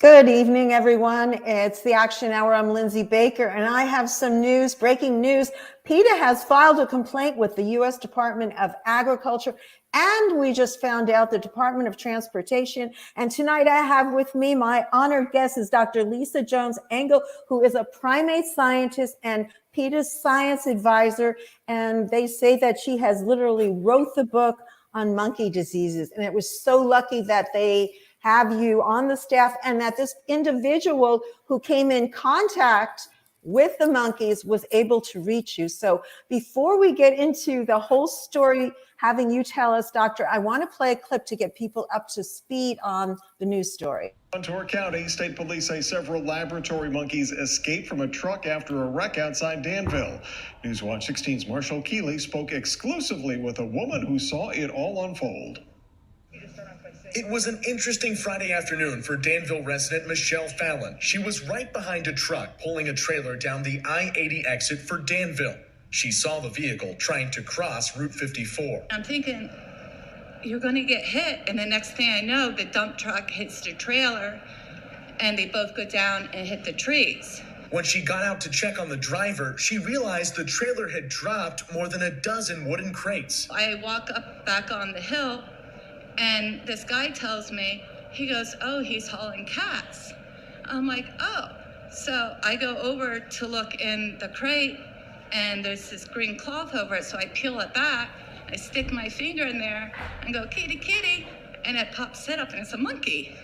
Good evening, everyone. It's the Action Hour. I'm Lindsey Baker, and I have some news, breaking news. PETA has filed a complaint with the U.S. Department of Agriculture, and we just found out the Department of Transportation. And tonight I have with me my honored guest is Dr. Lisa Jones-Engel, who is a primate scientist and PETA Science Advisor. And they say that she has literally wrote the book on monkey diseases. And it was so lucky that they have you on the staff and that this individual who came in contact with the monkeys was able to reach you. So before we get into the whole story, having you tell us, Doctor, I want to play a clip to get people up to speed on the news story. Montour County, state police say several laboratory monkeys escaped from a truck after a wreck outside Danville. Newswatch 16's Marshall Keeley spoke exclusively with a woman who saw it all unfold. It was an interesting Friday afternoon for Danville resident Michelle Fallon. She was right behind a truck pulling a trailer down the I-80 exit for Danville. She saw the vehicle trying to cross Route 54. I'm thinking, you're going to get hit. And the next thing I know, the dump truck hits the trailer and they both go down and hit the trees. When she got out to check on the driver, she realized the trailer had dropped more than a dozen wooden crates. I walk up back on the hill, and this guy tells me, he goes, oh, he's hauling cats. I'm like, oh. So I go over to look in the crate, and there's this green cloth over it. So I peel it back, I stick my finger in there and go, kitty, kitty. And it pops it up, and it's a monkey.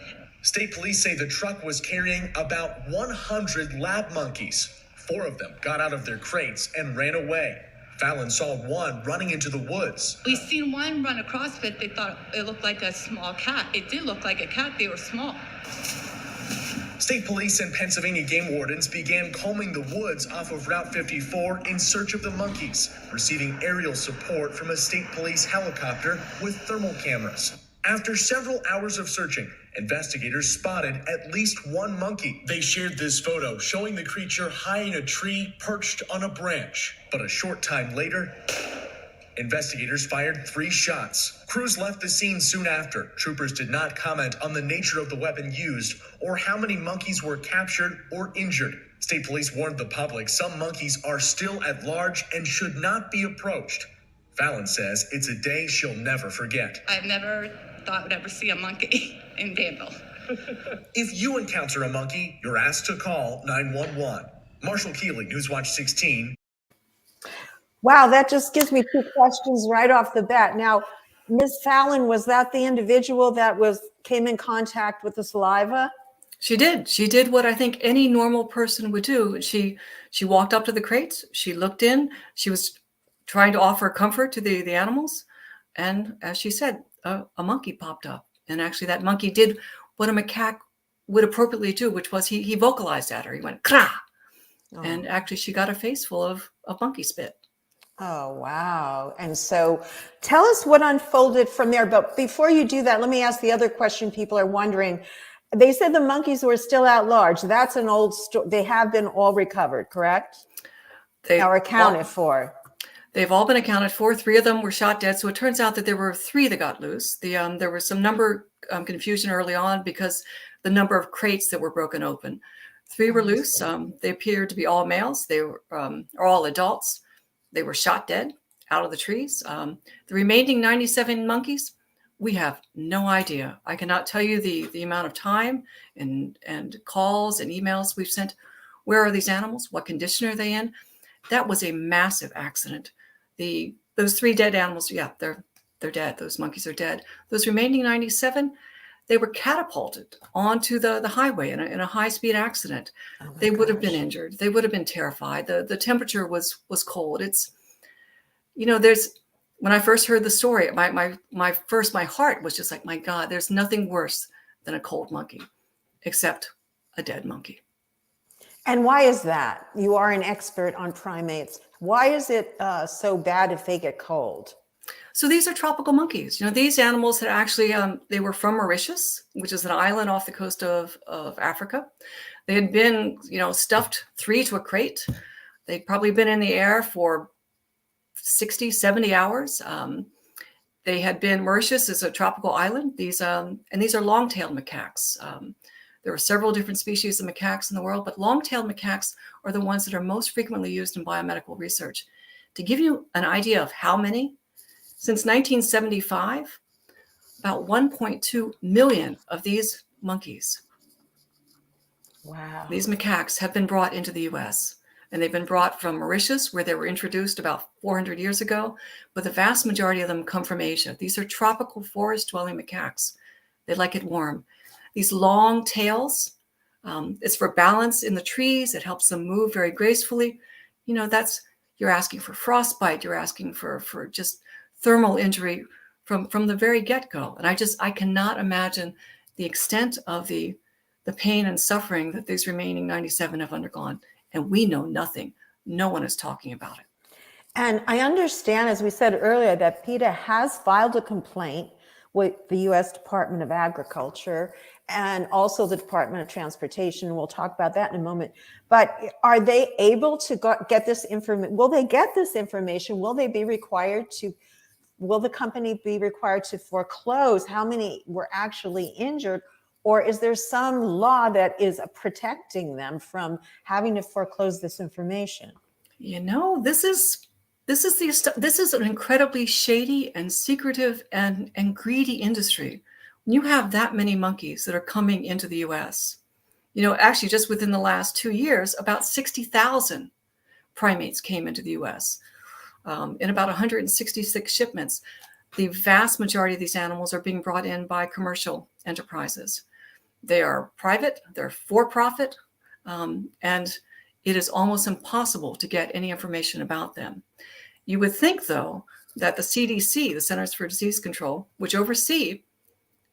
State police say the truck was carrying about 100 lab monkeys. 4 of them got out of their crates and ran away. Fallon saw one running into the woods. We seen one run across, but they thought it looked like a small cat. It did look like a cat. They were small. State police and Pennsylvania game wardens began combing the woods off of Route 54 in search of the monkeys, receiving aerial support from a state police helicopter with thermal cameras. After several hours of searching, investigators spotted at least one monkey. They shared this photo showing the creature high in a tree perched on a branch. But a short time later, investigators fired 3 shots. Crews left the scene soon after. Troopers did not comment on the nature of the weapon used or how many monkeys were captured or injured. State police warned the public some monkeys are still at large and should not be approached. Fallon says it's a day she'll never forget. I've never thought I'd ever see a monkey in Danville. If you encounter a monkey, you're asked to call 911. Marshall Keeley, Newswatch 16. Wow, that just gives me 2 questions right off the bat. Now, Ms. Fallon, was that the individual that came in contact with the saliva? She did. She did what I think any normal person would do. She walked up to the crates. She looked in. She was trying to offer comfort to the animals. And as she said, a monkey popped up. And actually that monkey did what a macaque would appropriately do, which was he vocalized at her. He went, krah. Oh. And actually she got a face full of monkey spit. Oh, wow. And so tell us what unfolded from there. But before you do that, let me ask the other question people are wondering. They said the monkeys were still at large. That's an old story. They have been all recovered, correct? They are accounted for. They've all been accounted for. 3 of them were shot dead. So it turns out that there were 3 that got loose. There was some number confusion early on because the number of crates that were broken open. 3 were loose. They appeared to be all males. They were are all adults. They were shot dead out of the trees. The remaining 97 monkeys, we have no idea. I cannot tell you the amount of time and calls and emails we've sent. Where are these animals? What condition are they in? That was a massive accident. Those 3 dead animals, yeah, they're dead. Those monkeys are dead. Those remaining 97, they were catapulted onto the highway in a high-speed accident. They would have been injured. They would have been terrified. The temperature was cold. It's, when I first heard the story, my heart was just like, my God, there's nothing worse than a cold monkey, except a dead monkey. And why is that? You are an expert on primates. Why is it so bad if they get cold? So these are tropical monkeys. These animals had actually, they were from Mauritius, which is an island off the coast of Africa. They had been, stuffed 3 to a crate. They'd probably been in the air for 60, 70 hours. They had been, Mauritius is a tropical island. These are long-tailed macaques. There are several different species of macaques in the world, but long-tailed macaques are the ones that are most frequently used in biomedical research. To give you an idea of how many, since 1975, about 1.2 million of these monkeys, Wow. these macaques, have been brought into the US. And they've been brought from Mauritius, where they were introduced about 400 years ago, but the vast majority of them come from Asia. These are tropical forest-dwelling macaques. They like it warm. These long tails, it's for balance in the trees. It helps them move very gracefully. You know, you're asking for frostbite. You're asking for just thermal injury from the very get-go. And I cannot imagine the extent of the pain and suffering that these remaining 97 have undergone. And we know nothing. No one is talking about it. And I understand, as we said earlier, that PETA has filed a complaint with the U.S. Department of Agriculture and also the Department of Transportation. We'll talk about that in a moment. But are they able to get this information? Will they get this information? Will they be required to, will the company be required to foreclose how many were actually injured? Or is there some law that is protecting them from having to foreclose this information? You know, this is an incredibly shady and secretive and greedy industry. When you have that many monkeys that are coming into the US, you know, actually just within the last 2 years, about 60,000 primates came into the US in about 166 shipments. The vast majority of these animals are being brought in by commercial enterprises. They are private, they're for-profit, and it is almost impossible to get any information about them. You would think, though, that the CDC, the Centers for Disease Control, which oversee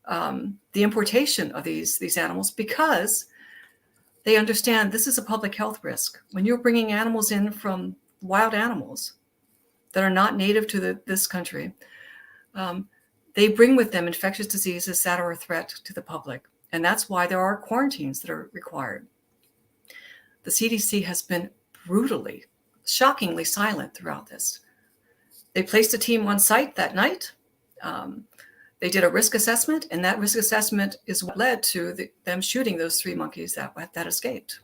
the importation of these animals, because they understand this is a public health risk. When you're bringing animals in from wild animals that are not native to this country, they bring with them infectious diseases that are a threat to the public. And that's why there are quarantines that are required. The CDC has been brutally, shockingly silent throughout this. They placed a team on site that night. They did a risk assessment, and that risk assessment is what led to them shooting those 3 monkeys that escaped.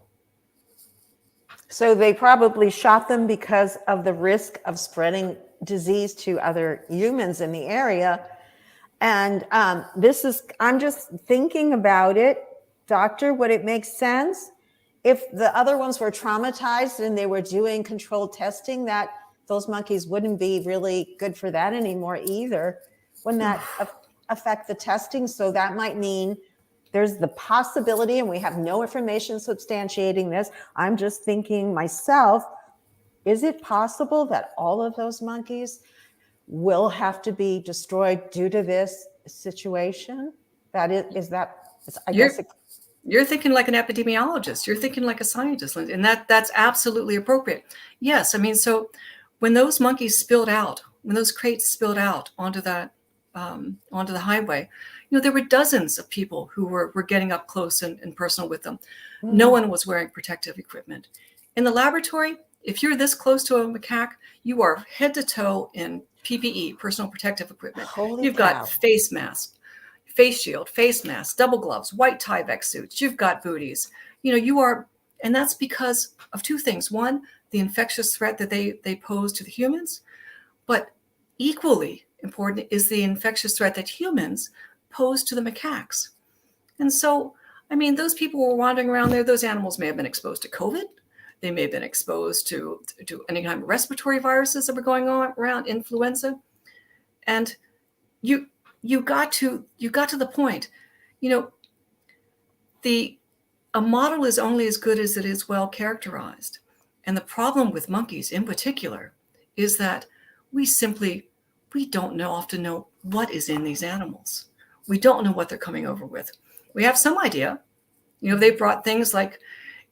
So they probably shot them because of the risk of spreading disease to other humans in the area. And I'm just thinking about it, Doctor, would it make sense if the other ones were traumatized and they were doing controlled testing, that those monkeys wouldn't be really good for that anymore either? Wouldn't that affect the testing? So that might mean there's the possibility, and we have no information substantiating this. I'm just thinking myself, is it possible that all of those monkeys will have to be destroyed due to this situation? You're thinking like an epidemiologist. You're thinking like a scientist, and that's absolutely appropriate. Yes, I mean, so when those monkeys spilled out, when those crates spilled out onto the highway, you know, there were dozens of people who were getting up close and personal with them. Mm-hmm. No one was wearing protective equipment. In the laboratory, if you're this close to a macaque, you are head to toe in PPE, personal protective equipment. You've got face mask, face shield, face mask, double gloves, white Tyvek suits. You've got booties. You know, you are, and that's because of 2 things. One, the infectious threat that they pose to the humans, but equally important is the infectious threat that humans pose to the macaques. And so, I mean, those people were wandering around there. Those animals may have been exposed to COVID. They may have been exposed to any kind of respiratory viruses that were going on around, influenza. And you got to the point, you know, a model is only as good as it is well characterized. And the problem with monkeys in particular is that we don't often know what is in these animals. We don't know what they're coming over with. We have some idea. You know, they brought things like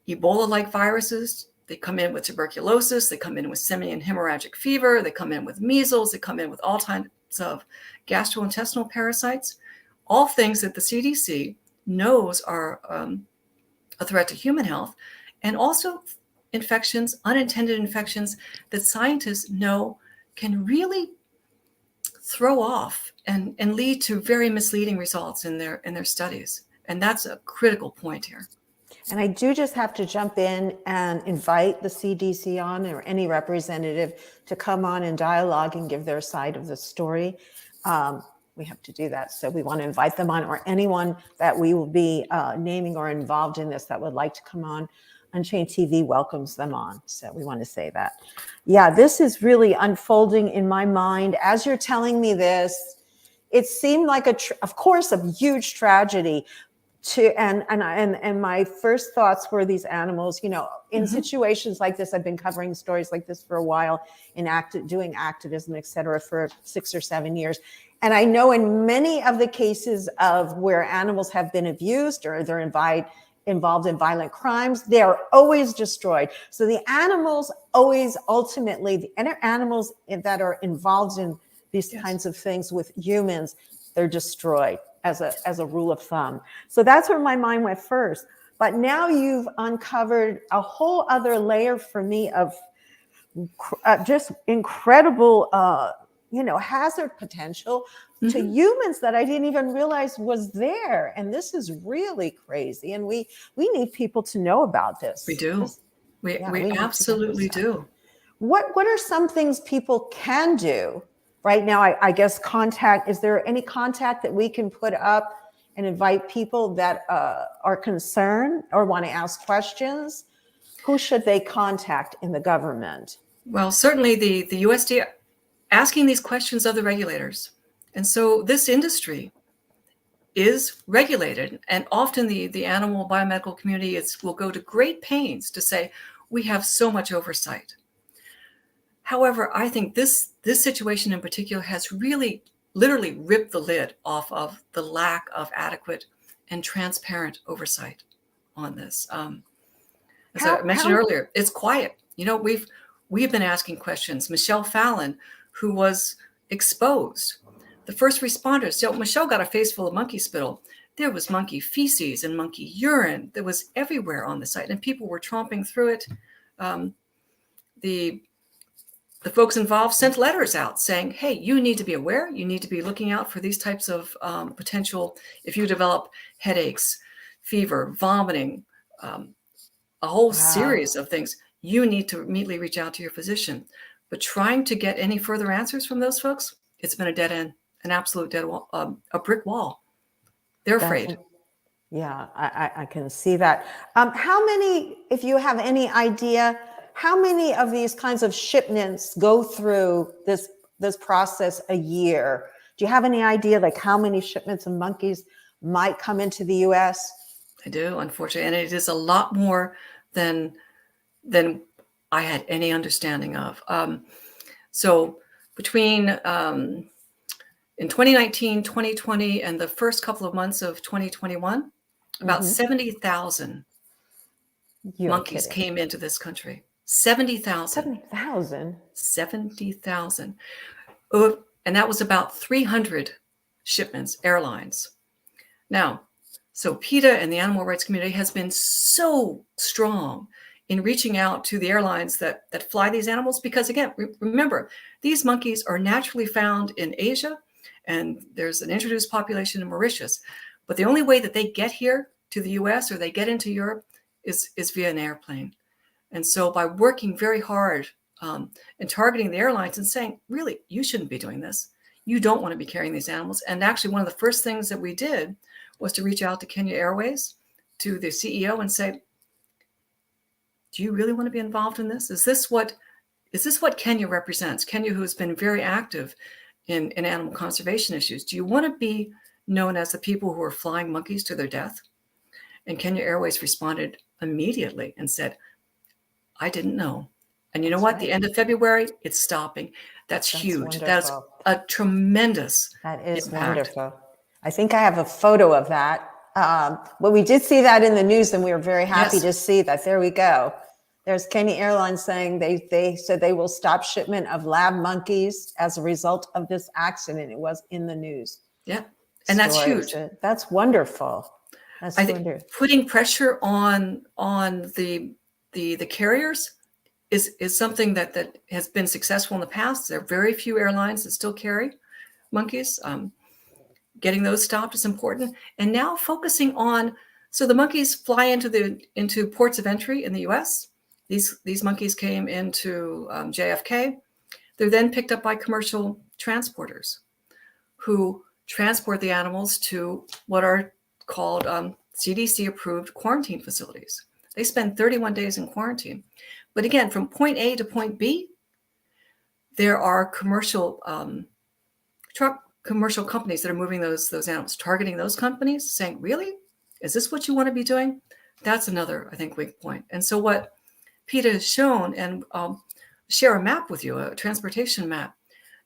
Ebola-like viruses. They come in with tuberculosis. They come in with simian hemorrhagic fever. They come in with measles. They come in with all kinds of gastrointestinal parasites, all things that the CDC knows are a threat to human health, and also infections, unintended infections that scientists know can really throw off and lead to very misleading results in their studies. And that's a critical point here. And I do just have to jump in and invite the CDC on, or any representative, to come on and dialogue and give their side of the story. We have to do that. So we want to invite them on, or anyone that we will be naming or involved in this that would like to come on. Unchained TV welcomes them on. So we want to say that. Yeah, this is really unfolding in my mind. As you're telling me this, it seemed like of course, a huge tragedy. And my first thoughts were these animals, you know, in situations like this. I've been covering stories like this for a while, doing activism, et cetera, for 6 or 7 years. And I know in many of the cases of where animals have been abused or they're involved in violent crimes, they are always destroyed. So the animals always, ultimately, the animals that are involved in these kinds of things with humans, they're destroyed as a rule of thumb. So that's where my mind went first. But now you've uncovered a whole other layer for me of just incredible, hazard potential to humans that I didn't even realize was there. And this is really crazy. And we need people to know about this. We do. We absolutely do. What are some things people can do right now? I guess is there any contact that we can put up and invite people that are concerned or want to ask questions? Who should they contact in the government? Well, certainly the USDA asking these questions of the regulators. And so this industry is regulated, and often the animal biomedical community will go to great pains to say, we have so much oversight. However, I think this situation in particular has really literally ripped the lid off of the lack of adequate and transparent oversight on this. As I mentioned earlier, it's quiet. You know, we've been asking questions. Michelle Fallon, who was exposed, the first responders. So Michelle got a face full of monkey spittle. There was monkey feces and monkey urine that was everywhere on the site, and people were tromping through it. The folks involved sent letters out saying, hey, you need to be aware. You need to be looking out for these types of potential, if you develop headaches, fever, vomiting, a whole series of things, you need to immediately reach out to your physician. But trying to get any further answers from those folks, it's been a dead end, an absolute dead wall, a brick wall. They're afraid. Yeah, I can see that. How many, if you have any idea, how many of these kinds of shipments go through this process a year? Do you have any idea, like how many shipments of monkeys might come into the U.S.? I do, unfortunately, and it is a lot more than I had any understanding of. So between in 2019, 2020, and the first couple of months of 2021, about 70,000 monkeys came into this country. 70,000. 70,000? 70,000. And that was about 300 shipments, airlines. Now, so PETA and the animal rights community has been so strong in reaching out to the airlines that fly these animals, because again, remember, these monkeys are naturally found in Asia, and there's an introduced population in Mauritius. But the only way that they get here to the US or they get into Europe is via an airplane. And so by working very hard and targeting the airlines and saying, really, you shouldn't be doing this. You don't want to be carrying these animals. And actually, one of the first things that we did was to reach out to Kenya Airways, to the CEO, and say, do you really want to be involved in this? Is this what Kenya represents? Kenya, who has been very active in animal conservation issues. Do you want to be known as the people who are flying monkeys to their death? And Kenya Airways responded immediately and said, I didn't know. And you know what? Right. The end of February, it's stopping. That's huge. Wonderful. That's a tremendous That is impact. Wonderful. I think I have a photo of that. But we did see that in the news, and we were very happy to see that. There we go. There's Kenya Airlines saying they said they will stop shipment of lab monkeys as a result of this accident. It was in the news. Yeah. And that's huge. That's wonderful. I think putting pressure on the carriers is something that has been successful in the past. There are very few airlines that still carry monkeys. getting those stopped is important. And now focusing on, so the monkeys fly into ports of entry in the US. These monkeys came into JFK. They're then picked up by commercial transporters who transport the animals to what are called CDC-approved quarantine facilities. They spend 31 days in quarantine. But again, from point A to point B, there are commercial companies that are moving those animals, targeting those companies, saying, really? Is this what you want to be doing? That's another, I think, weak point. And so what PETA has shown, and I'll share a map with you, a transportation map,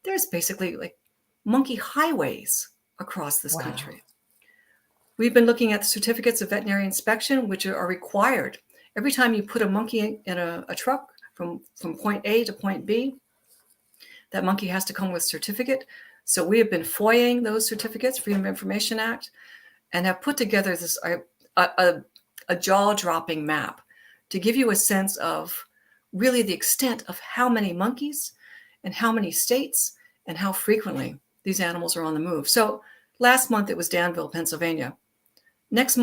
there's basically like monkey highways across this country. We've been looking at the certificates of veterinary inspection, which are required. Every time you put a monkey in a truck from point A to point B, that monkey has to come with a certificate. So we have been FOIAing those certificates, Freedom of Information Act, and have put together this a jaw-dropping map to give you a sense of really the extent of how many monkeys and how many states and how frequently these animals are on the move. So last month it was Danville, Pennsylvania. Next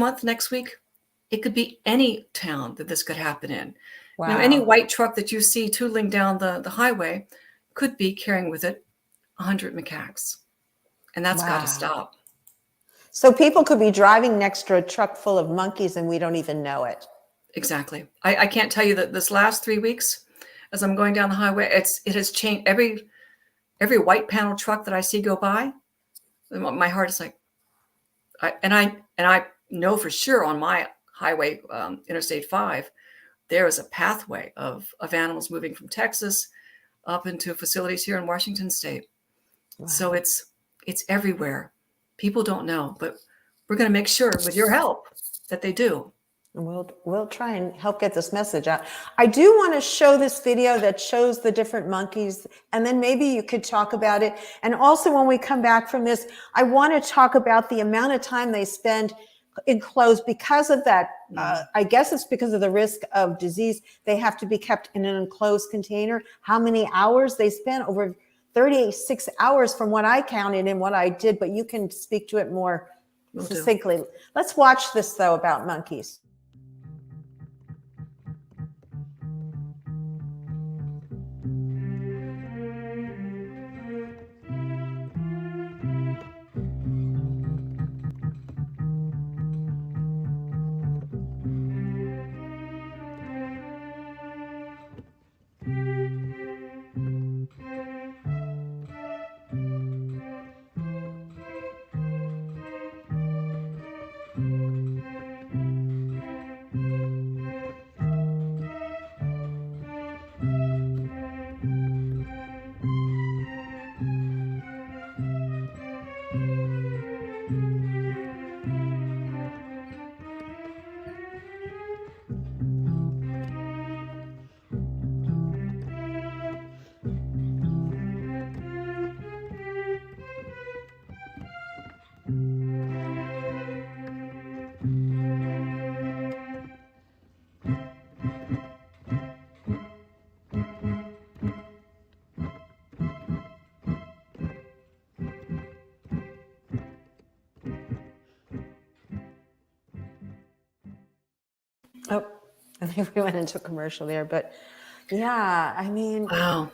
week, it could be any town that this could happen in. Wow. Now, any white truck that you see tootling down the highway could be carrying with it 100 macaques. And that's got to stop. So people could be driving next to a truck full of monkeys and we don't even know it. Exactly. I can't tell you that this last 3 weeks, as I'm going down the highway, it has changed. Every white panel truck that I see go by, my heart is like, I know for sure on my highway, Interstate 5, there is a pathway of animals moving from Texas up into facilities here in Washington State. Wow. So it's everywhere. People don't know, but we're going to make sure with your help that they do. And we'll try and help get this message out. I do want to show this video that shows the different monkeys, and then maybe you could talk about it. And also when we come back from this, I want to talk about the amount of time they spend enclosed because of that. I guess it's because of the risk of disease. They have to be kept in an enclosed container. How many hours they spend? Over 36 hours from what I counted and what I did, but you can speak to it more succinctly. Let's watch this though about monkeys. Oh, I think we went into a commercial there, but yeah, I mean, wow.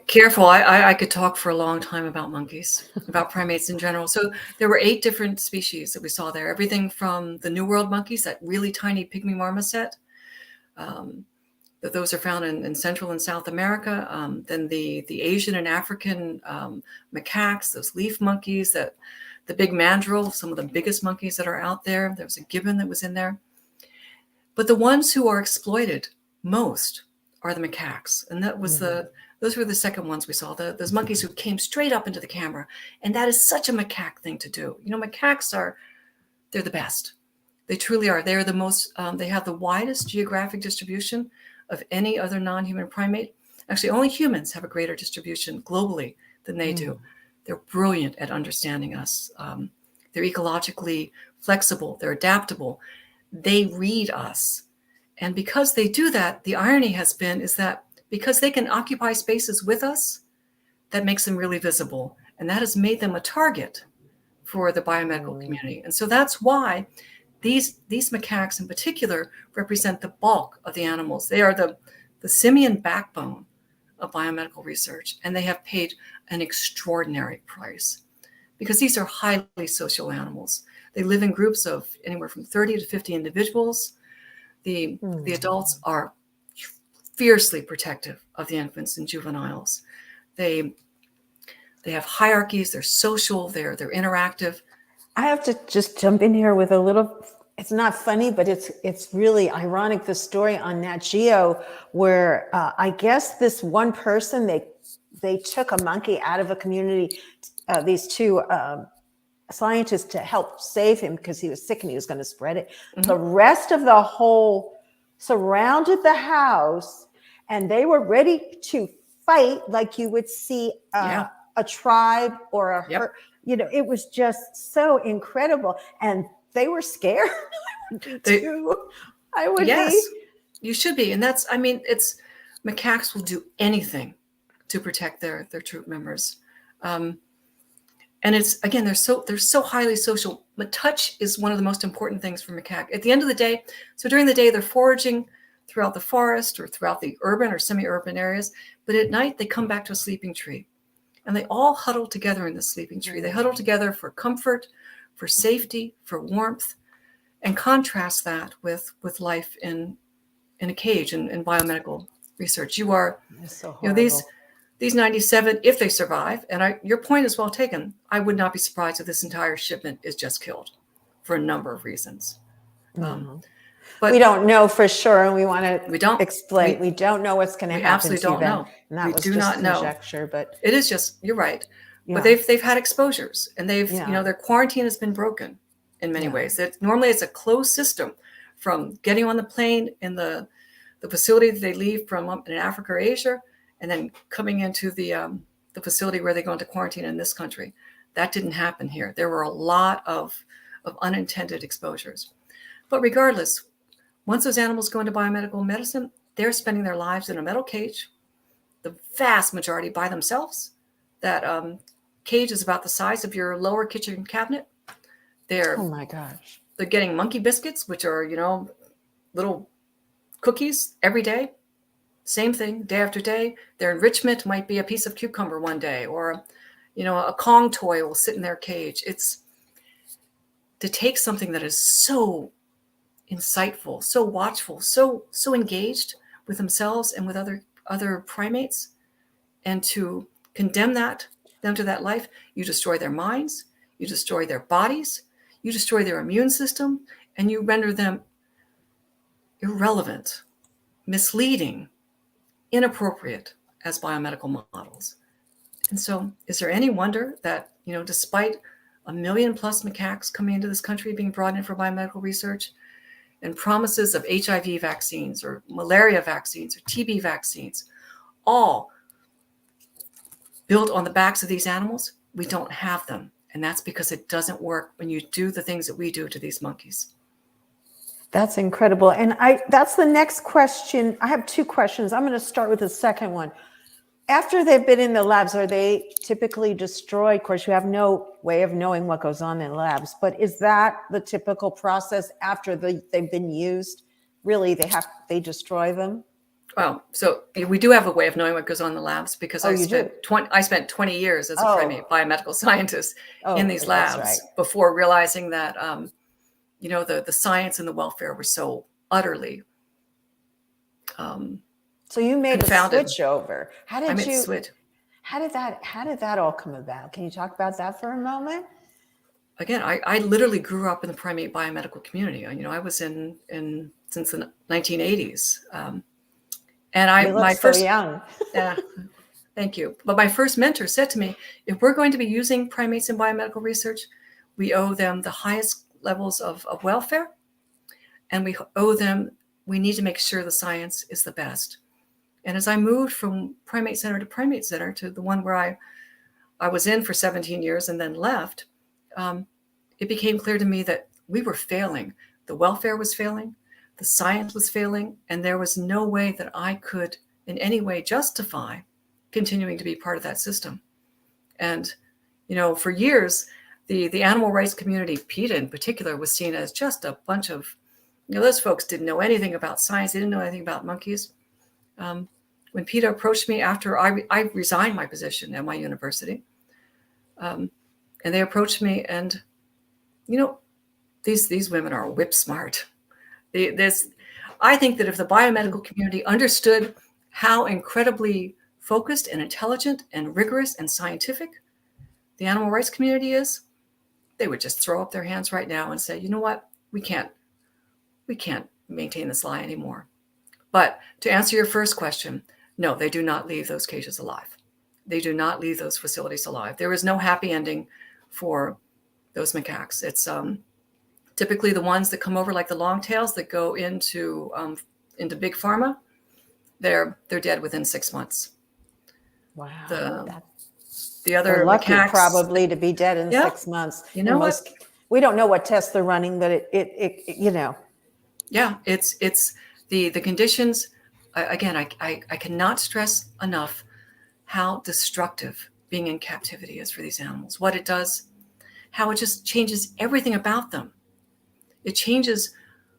Careful. I could talk for a long time about monkeys, about primates in general. So there were 8 different species that we saw there. Everything from the New World monkeys, that really tiny pygmy marmoset. Those are found in Central and South America. Then the Asian and African macaques, those leaf monkeys, the big mandrill, some of the biggest monkeys that are out there. There was a gibbon that was in there. But the ones who are exploited most are the macaques. And that was those were the second ones we saw, those monkeys who came straight up into the camera. And that is such a macaque thing to do. You know, macaques they're the best. They truly are. They're the most, they have the widest geographic distribution of any other non-human primate. Actually, only humans have a greater distribution globally than they do. They're brilliant at understanding us. They're ecologically flexible. They're adaptable. They read us. And because they do that, the irony is that because they can occupy spaces with us, that makes them really visible. And that has made them a target for the biomedical community. And so that's why these macaques in particular represent the bulk of the animals. They are the simian backbone of biomedical research, and they have paid an extraordinary price because these are highly social animals. They live in groups of anywhere from 30 to 50 individuals. The adults are fiercely protective of the infants and juveniles. They have hierarchies, they're social, they're interactive. I have to just jump in here with a little, it's not funny, but it's really ironic, the story on Nat Geo, where I guess this one person, they took a monkey out of a community, these two scientists, to help save him because he was sick and he was going to spread it. The rest of the whole surrounded the house, and they were ready to fight like you would see a tribe or a herd. It was just so incredible, and they were scared. I would yes, be. You should be. And that's, it's macaques will do anything to protect their troop members. And it's, again, they're so highly social. But touch is one of the most important things for macaque. At the end of the day, so during the day, they're foraging throughout the forest or throughout the urban or semi-urban areas. But at night, they come back to a sleeping tree. And they all huddle together in the sleeping tree. They huddle together for comfort, for safety, for warmth, and contrast that with life in a cage in biomedical research. You are, So these 97, if they survive, and your point is well taken, I would not be surprised if this entire shipment is just killed for a number of reasons. But we don't know for sure, and we want to we don't explain. We don't know what's going to happen. Absolutely to don't them. know. And that We was do just not know. conjecture, but it is just, you're right. Yeah. But they've had exposures, and they've, their quarantine has been broken in many ways. Normally it's a closed system from getting on the plane in the facility that they leave from in Africa or Asia, and then coming into the facility where they go into quarantine in this country. That didn't happen here. There were a lot of unintended exposures. But regardless, once those animals go into biomedical medicine, they're spending their lives in a metal cage, the vast majority by themselves. That cage is about the size of your lower kitchen cabinet. oh my gosh. They're getting monkey biscuits, which are, little cookies every day. Same thing, day after day. Their enrichment might be a piece of cucumber one day, or, a Kong toy will sit in their cage. It's to take something that is so insightful, so watchful, so engaged with themselves and with other primates, and to condemn them to that life. You destroy their minds, you destroy their bodies, you destroy their immune system, and you render them irrelevant, misleading, inappropriate as biomedical models. And so is there any wonder that, despite 1 million plus macaques coming into this country being brought in for biomedical research, and promises of HIV vaccines or malaria vaccines or TB vaccines, all built on the backs of these animals, we don't have them. And that's because it doesn't work when you do the things that we do to these monkeys. That's incredible. And that's the next question. I have two questions. I'm going to start with the second one. After they've been in the labs, are they typically destroyed? Of course, you have no way of knowing what goes on in labs, but is that the typical process after they've been used? Really, they destroy them? Well, so we do have a way of knowing what goes on in the labs, because I spent 20 years as a primate biomedical scientist in these labs before realizing that, the science and the welfare were so utterly so you made confounded. a switch over. How did that all come about? Can you talk about that for a moment? Again, I literally grew up in the primate biomedical community. I was in since the 1980s. And my first, so young. Yeah, thank you. But my first mentor said to me, if we're going to be using primates in biomedical research, we owe them the highest levels of welfare, and we need to make sure the science is the best. And as I moved from primate center to primate center to the one where I was in for 17 years and then left, it became clear to me that we were failing. The welfare was failing, the science was failing, and there was no way that I could in any way justify continuing to be part of that system. And, for years, The animal rights community, PETA in particular, was seen as just a bunch of, those folks didn't know anything about science. They didn't know anything about monkeys. When PETA approached me after I resigned my position at my university, and they approached me, and these women are whip smart. I think that if the biomedical community understood how incredibly focused and intelligent and rigorous and scientific the animal rights community is, they would just throw up their hands right now and say, you know what, we can't maintain this lie anymore. But to answer your first question, no, they do not leave those cages alive. They do not leave those facilities alive. There is no happy ending for those macaques. It's typically the ones that come over, like the long tails that go into big pharma. They're dead within 6 months. Wow. The other They're lucky macaques, probably to be dead in 6 months. You know what? We don't know what tests they're running, but it Yeah, it's the conditions. Again, I cannot stress enough how destructive being in captivity is for these animals. What it does, how it just changes everything about them. It changes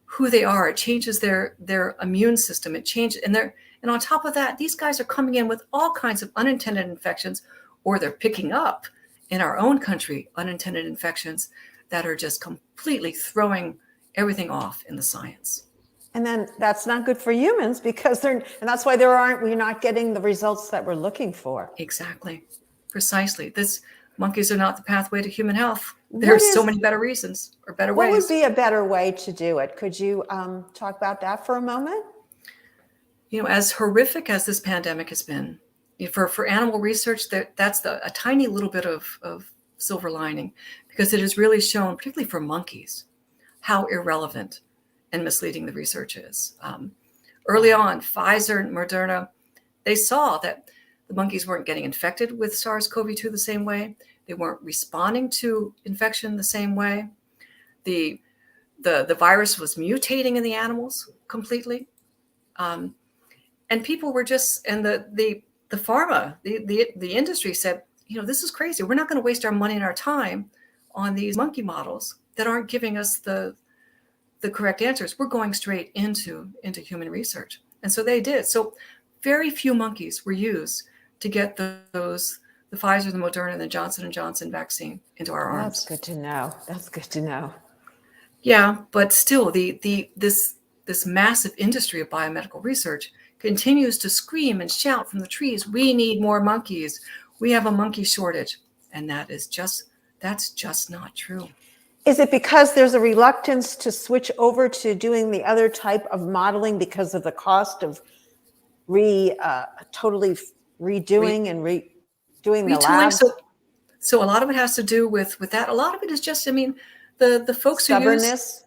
who they are. It changes their immune system. It changes, and on top of that, these guys are coming in with all kinds of unintended infections, or they're picking up in our own country unintended infections that are just completely throwing everything off in the science. And then that's not good for humans because that's why we're not getting the results that we're looking for. Exactly. Precisely. Monkeys are not the pathway to human health. There's so many better reasons or better ways. What would be a better way to do it? Could you talk about that for a moment? As horrific as this pandemic has been, for animal research, that's a tiny little bit of silver lining, because it has really shown, particularly for monkeys, how irrelevant and misleading the research is. Early on, Pfizer and Moderna, they saw that the monkeys weren't getting infected with SARS-CoV-2 the same way. They weren't responding to infection the same way. The virus was mutating in the animals completely. And people were and the pharma, the industry said, this is crazy. We're not going to waste our money and our time on these monkey models that aren't giving us the correct answers. We're going straight into human research. And so they did. So very few monkeys were used to get the Pfizer, the Moderna, and the Johnson & Johnson vaccine into our arms. That's good to know. Yeah, but still, this massive industry of biomedical research continues to scream and shout from the trees, we need more monkeys. We have a monkey shortage. And that's just not true. Is it because there's a reluctance to switch over to doing the other type of modeling because of the cost of totally redoing and redoing the lab? So a lot of it has to do with that. A lot of it is just, the folks stubbornness.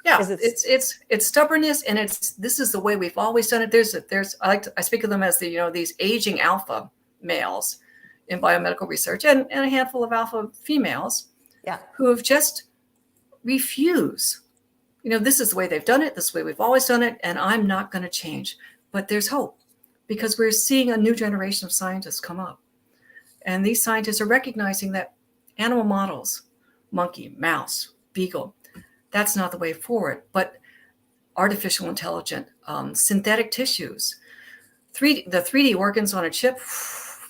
Yeah, it's stubbornness, and this is the way we've always done it. I speak of them as these aging alpha males in biomedical research, and a handful of alpha females, who have just refused. This is the way they've done it. This is the way we've always done it, and I'm not going to change. But there's hope, because we're seeing a new generation of scientists come up, and these scientists are recognizing that animal models, monkey, mouse, beagle, that's not the way forward. But artificial intelligence, synthetic tissues, the 3D organs on a chip,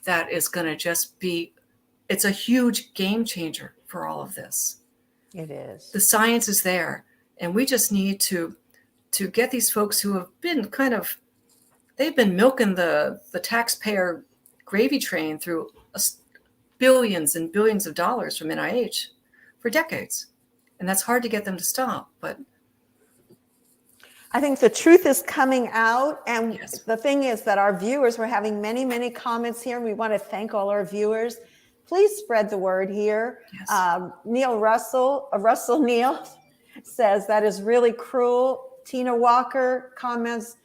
that is going to just it's a huge game changer for all of this. It is. The science is there, and we just need to get these folks who have been they've been milking the taxpayer gravy train through billions and billions of dollars from NIH for decades. And that's hard to get them to stop, but I think the truth is coming out. And yes. The thing is that our viewers, we're having many, many comments here. And we want to thank all our viewers. Please spread the word here. Yes. Neil Russell Neil says that is really cruel. Tina Walker comments,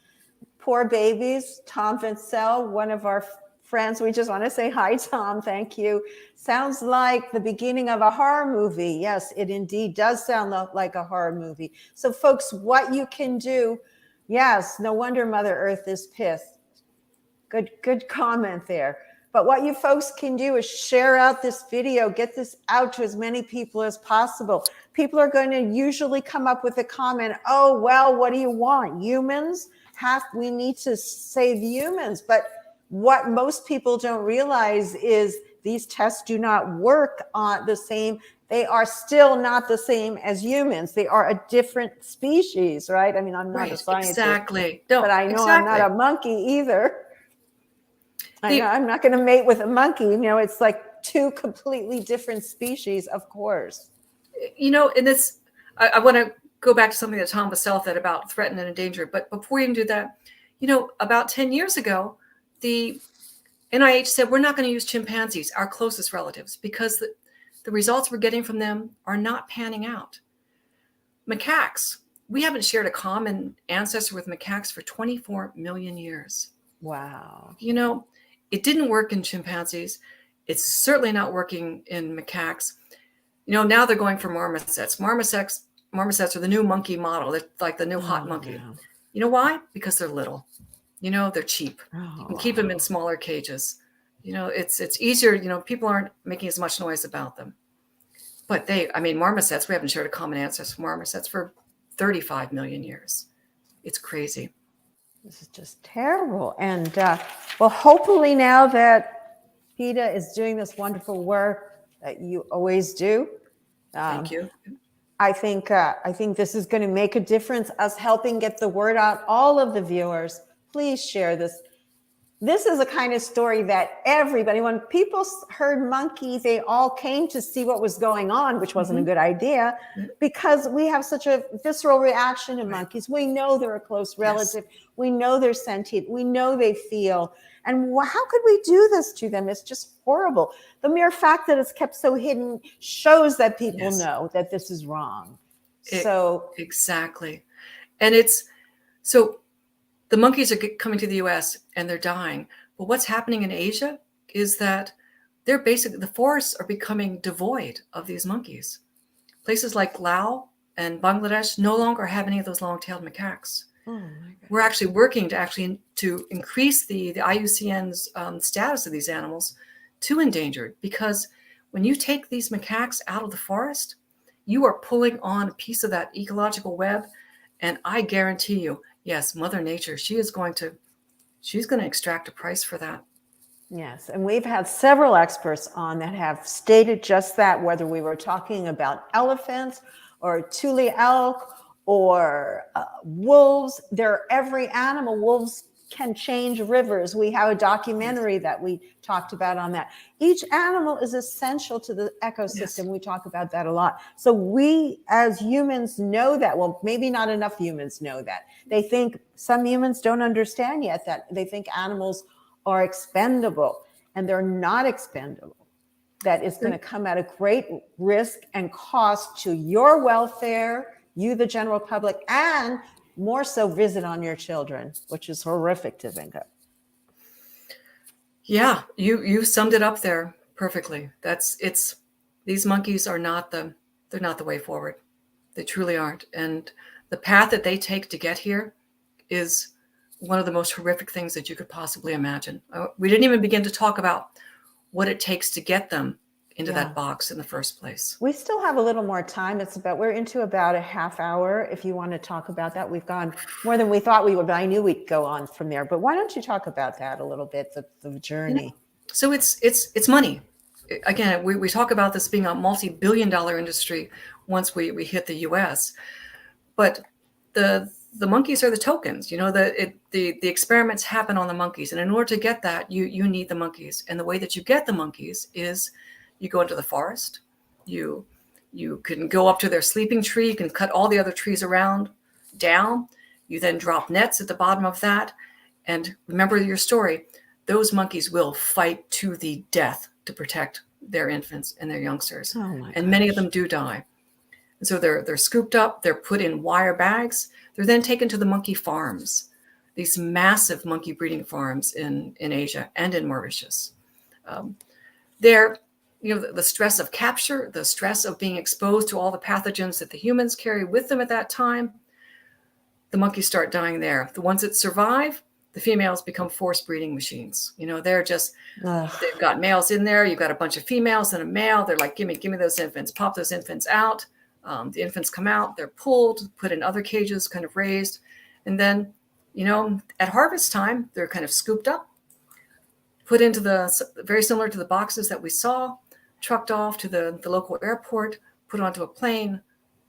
poor babies. Tom Vincel, one of our friends, we just want to say hi, Tom. Thank you. Sounds like the beginning of a horror movie. Yes, it indeed does sound like a horror movie. So folks, what you can do. Yes, no wonder Mother Earth is pissed. Good comment there. But what you folks can do is share out this video, get this out to as many people as possible. People are going to usually come up with a comment, oh, well, what do you want? Humans? We need to save humans. But what most people don't realize is these tests do not work on the same. They are still not the same as humans. They are a different species, right? I mean, I'm not a scientist, exactly. No, but I know exactly. I'm not a monkey either. I know I'm not going to mate with a monkey. You know, it's like two completely different species, of course. You know, and this, I want to go back to something that Tom Vassell said about threatened and endangered. But before you can do that, you know, about 10 years ago, the NIH said, we're not going to use chimpanzees, our closest relatives, because the results we're getting from them are not panning out. Macaques, we haven't shared a common ancestor with macaques for 24 million years. Wow. You know, it didn't work in chimpanzees. It's certainly not working in macaques. You know, now they're going for marmosets. Marmosets are the new monkey model. They're like the new hot monkey. Yeah. You know why? Because they're little. You know, they're cheap. You can keep them in smaller cages. You know, it's easier. You know, people aren't making as much noise about them. But marmosets, we haven't shared a common ancestor for marmosets for 35 million years. It's crazy. This is just terrible. And well, hopefully now that PETA is doing this wonderful work that you always do. Thank you. I think this is going to make a difference, us helping get the word out. All of the viewers, please share this. This is a kind of story that everybody, when people heard monkeys, they all came to see what was going on, which wasn't a good idea, because we have such a visceral reaction to monkeys. We know they're a close relative. Yes. We know they're sentient. We know they feel. And how could we do this to them? It's just horrible. The mere fact that it's kept so hidden shows that people know that this is wrong. Exactly. And so the monkeys are coming to the US and they're dying. But what's happening in Asia is that the forests are becoming devoid of these monkeys. Places like Laos and Bangladesh no longer have any of those long-tailed macaques. Oh, we're actually working to increase the IUCN's status of these animals to endangered, because when you take these macaques out of the forest, you are pulling on a piece of that ecological web. And I guarantee you, yes, Mother Nature, she's going to extract a price for that. Yes, and we've had several experts on that have stated just that, whether we were talking about elephants or tule elk or wolves. They're every animal. Wolves can change rivers. We have a documentary that we talked about on that. Each animal is essential to the ecosystem. Yes. We talk about that a lot. So we as humans know that. Well, maybe not enough humans know that. They think, some humans don't understand yet that they think animals are expendable, and they're not expendable. That is going to come at a great risk and cost to your welfare, you, the general public, and more so visit on your children, which is horrific to think of. Yeah, you summed it up there perfectly. These monkeys are they're not the way forward. They truly aren't. And the path that they take to get here is one of the most horrific things that you could possibly imagine. We didn't even begin to talk about what it takes to get them into that box in the first place. We still have a little more time. We're into about a half hour. If you want to talk about that, we've gone more than we thought we would, but I knew we'd go on from there. But why don't you talk about that a little bit, the journey? So it's money. Again, we talk about this being a multi-billion-dollar industry once we hit the US, but the monkeys are the tokens. You know, the experiments happen on the monkeys, and in order to get that, you need the monkeys. And the way that you get the monkeys is you go into the forest. You can go up to their sleeping tree. You can cut all the other trees around down. You then drop nets at the bottom of that. And remember your story. Those monkeys will fight to the death to protect their infants and their youngsters. And many of them do die. And so they're scooped up. They're put in wire bags. They're then taken to the monkey farms, these massive monkey breeding farms in Asia and in Mauritius. The stress of capture, the stress of being exposed to all the pathogens that the humans carry with them at that time, the monkeys start dying there. The ones that survive, the females become forced breeding machines. You know, they're just, Ugh. they've got males in there. You've got a bunch of females and a male. They're like, give me those infants, pop those infants out. The infants come out, they're pulled, put in other cages, kind of raised. And then, you know, at harvest time, they're kind of scooped up, put into very similar to the boxes that we saw, trucked off to the local airport, put onto a plane,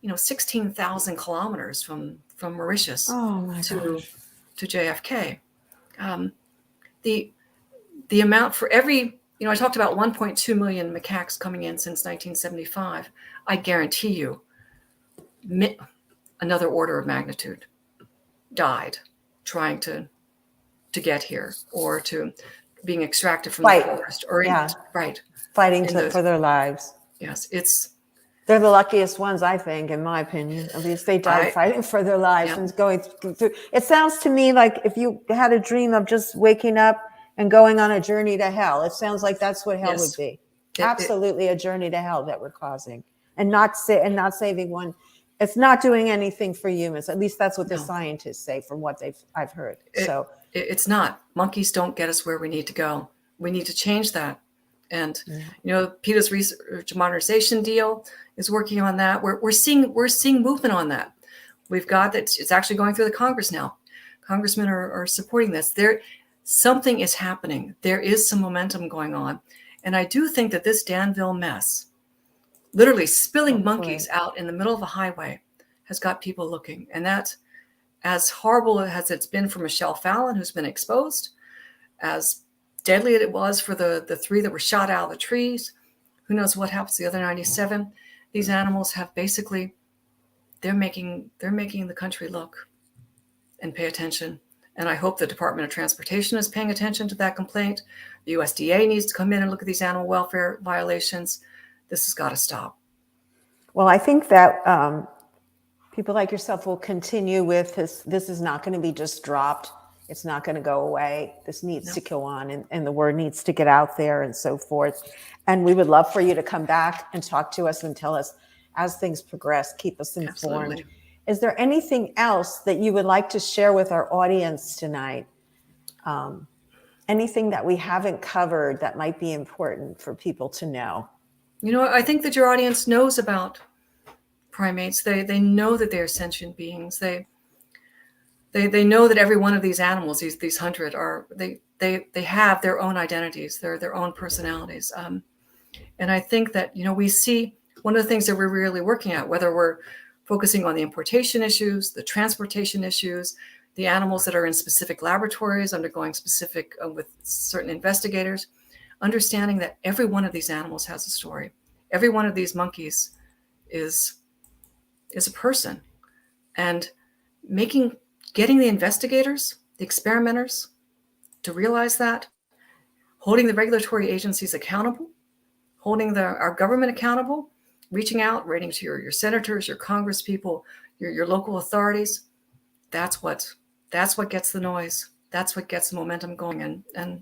you know, 16,000 kilometers from Mauritius to JFK. The amount for every, you know, I talked about 1.2 million macaques coming in since 1975. I guarantee you another order of magnitude died trying to get here, or to being extracted from the forest, or fighting for their lives. Yes, they're the luckiest ones, I think, in my opinion. At least they died fighting for their lives and going through. It sounds to me like if you had a dream of just waking up and going on a journey to hell, it sounds like that's what hell would be. Absolutely, a journey to hell that we're causing, and not saving one. It's not doing anything for humans. At least that's what the scientists say, from what I've heard. It's not. Monkeys don't get us where we need to go. We need to change that. And you know, PETA's research modernization deal is working on that. We're seeing movement on that. We've got that. It's actually going through the Congress now. Congressmen are supporting this. Something is happening. There is some momentum going on, and I do think that this Danville mess, literally spilling monkeys out in the middle of a highway, has got people looking. And that, as horrible as it's been for Michelle Fallon, who's been exposed, as deadly it was for the 3 that were shot out of the trees, who knows what happens to the other 97. These animals have basically, they're making the country look and pay attention. And I hope the Department of Transportation is paying attention to that complaint. The USDA needs to come in and look at these animal welfare violations. This has got to stop. Well, I think that people like yourself will continue with this. This is not going to be just dropped. It's not going to go away. This needs to go on, and the word needs to get out there, and so forth. And we would love for you to come back and talk to us and tell us as things progress, keep us informed. Absolutely. Is there anything else that you would like to share with our audience tonight? Anything that we haven't covered that might be important for people to know? You know, I think that your audience knows about primates. They know that they're sentient beings. They know that every one of these animals, these 100, they have their own identities, their own personalities. And I think that, you know, we see one of the things that we're really working at, whether we're focusing on the importation issues, the transportation issues, the animals that are in specific laboratories undergoing specific with certain investigators, understanding that every one of these animals has a story. Every one of these monkeys is a person. And getting the investigators, the experimenters, to realize that, holding the regulatory agencies accountable, holding our government accountable, reaching out, writing to your senators, your congresspeople, your local authorities. That's what gets the noise. That's what gets the momentum going. And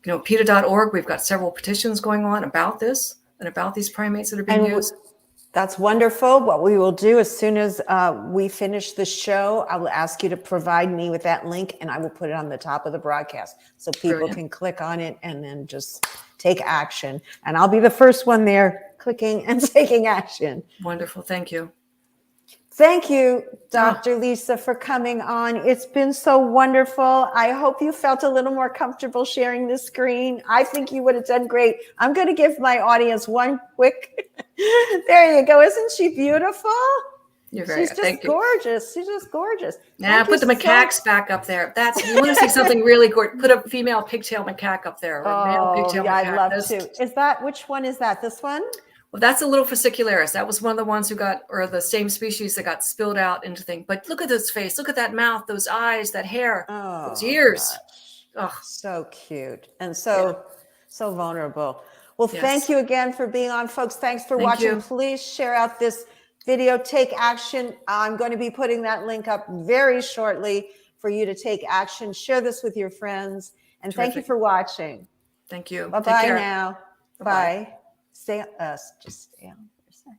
you know, PETA.org, we've got several petitions going on about this and about these primates that are being used. That's wonderful. What we will do as soon as we finish the show, I will ask you to provide me with that link, and I will put it on the top of the broadcast so people can click on it and then just take action. And I'll be the first one there clicking and taking action. Wonderful. Thank you. Thank you, Dr. Lisa, for coming on. It's been so wonderful. I hope you felt a little more comfortable sharing the screen. I think you would have done great. I'm going to give my audience one quick. There you go. Isn't she beautiful? You're very She's just gorgeous. She's just gorgeous. Now put the macaques back up there. You want to see something really gorgeous. Put a female pigtail macaque up there. Or male pigtail macaque. I'd love to. Which one is that? This one? Well, that's a little fascicularis. That was one of the ones who got, or the same species that got spilled out into things. But look at this face. Look at that mouth, those eyes, that hair, those ears. Oh, so cute. And so vulnerable. Well, thank you again for being on, folks. Thanks for watching. Please share out this video. Take action. I'm going to be putting that link up very shortly for you to take action. Share this with your friends. And thank you for watching. Thank you. Bye-bye now. Bye. Stay on.